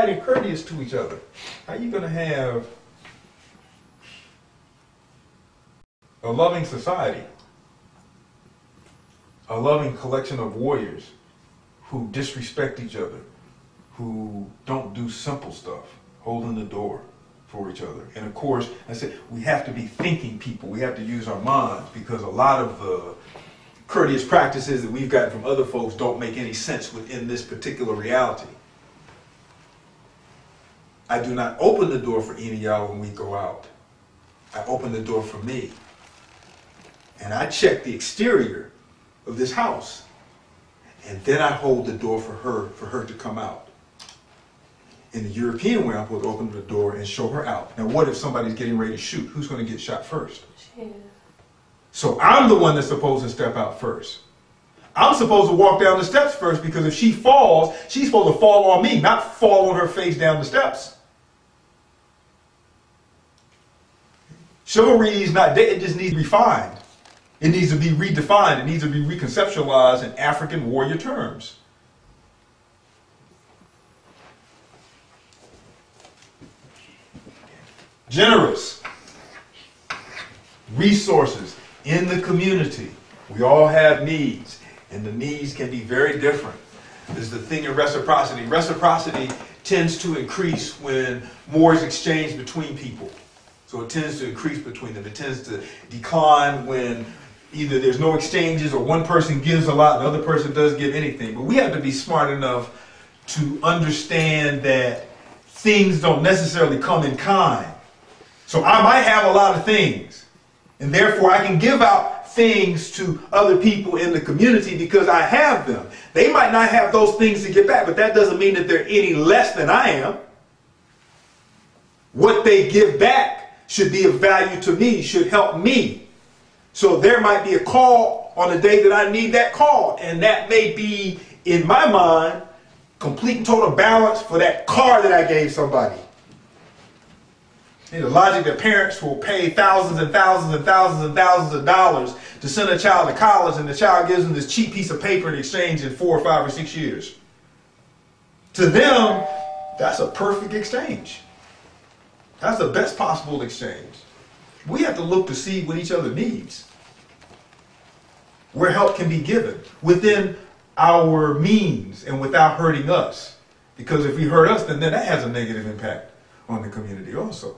and courteous to each other. How are you going to have a loving society, a loving collection of warriors who disrespect each other, who don't do simple stuff, holding the door for each other? And of course, I said, we have to be thinking people. We have to use our minds, because a lot of the courteous practices that we've gotten from other folks don't make any sense within this particular reality. I do not open the door for any of y'all when we go out. I open the door for me. And I check the exterior of this house. And then I hold the door for her to come out. In the European way, I'm supposed to open the door and show her out. Now, what if somebody's getting ready to shoot? Who's going to get shot first? She. So I'm the one that's supposed to step out first. I'm supposed to walk down the steps first, because if she falls, she's supposed to fall on me, not fall on her face down the steps. Chivalry is not dead, it just needs to be refined. It needs to be redefined. It needs to be reconceptualized in African warrior terms. Generous. Resources in the community. We all have needs, and the needs can be very different. There's the thing of reciprocity. Reciprocity tends to increase when more is exchanged between people. So it tends to increase between them. It tends to decline when either there's no exchanges, or one person gives a lot and the other person doesn't give anything. But we have to be smart enough to understand that things don't necessarily come in kind. So I might have a lot of things, and therefore I can give out things to other people in the community because I have them. They might not have those things to get back, but that doesn't mean that they're any less than I am. What they give back should be of value to me, should help me. So there might be a call on the day that I need that call, and that may be, in my mind, complete and total balance for that car that I gave somebody. The logic that parents will pay thousands and thousands and thousands and thousands of dollars to send a child to college, and the child gives them this cheap piece of paper in exchange in 4 or 5 or 6 years. To them, that's a perfect exchange. That's the best possible exchange. We have to look to see what each other needs, where help can be given within our means and without hurting us. Because if we hurt us, then that has a negative impact on the community also.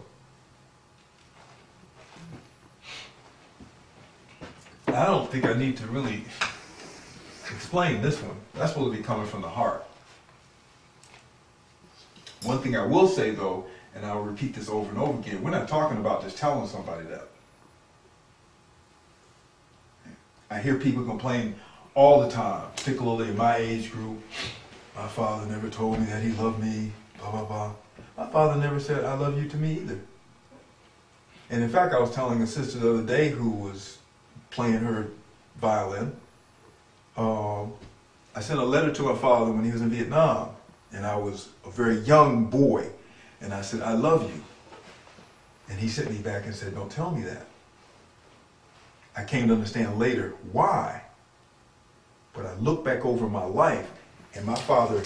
I don't think I need to really explain this one. That's supposed to be coming from the heart. One thing I will say, though, and I'll repeat this over and over again, we're not talking about just telling somebody that. I hear people complain all the time, particularly in my age group. My father never told me that he loved me, blah, blah, blah. My father never said, I love you to me either. And in fact, I was telling a sister the other day who was playing her violin. I sent a letter to my father when he was in Vietnam, and I was a very young boy. And I said, I love you. And he sent me back and said, don't tell me that. I came to understand later why. But I look back over my life, and my father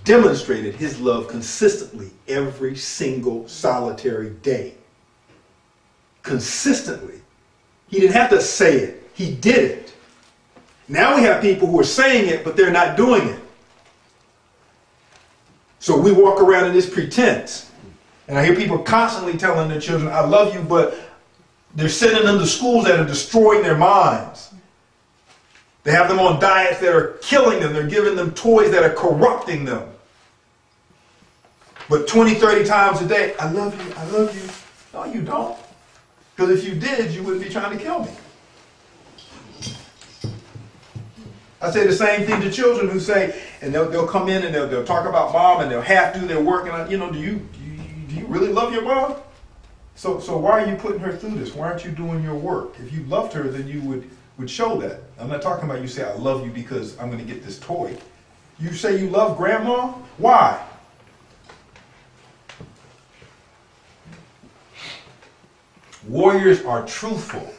demonstrated his love consistently every single solitary day. Consistently. He didn't have to say it. He did it. Now we have people who are saying it, but they're not doing it. So we walk around in this pretense. And I hear people constantly telling their children, I love you, but they're sending them to schools that are destroying their minds. They have them on diets that are killing them. They're giving them toys that are corrupting them. But 20, 30 times a day, I love you, I love you. No, you don't. Because if you did, you wouldn't be trying to kill me. I say the same thing to children who say, and they'll come in and they'll talk about mom, and they'll half do their work, and do you really love your mom? So why are you putting her through this? Why aren't you doing your work? If you loved her, then you would show that. I'm not talking about you say, I love you because I'm going to get this toy. You say you love grandma? Why? Warriors are truthful.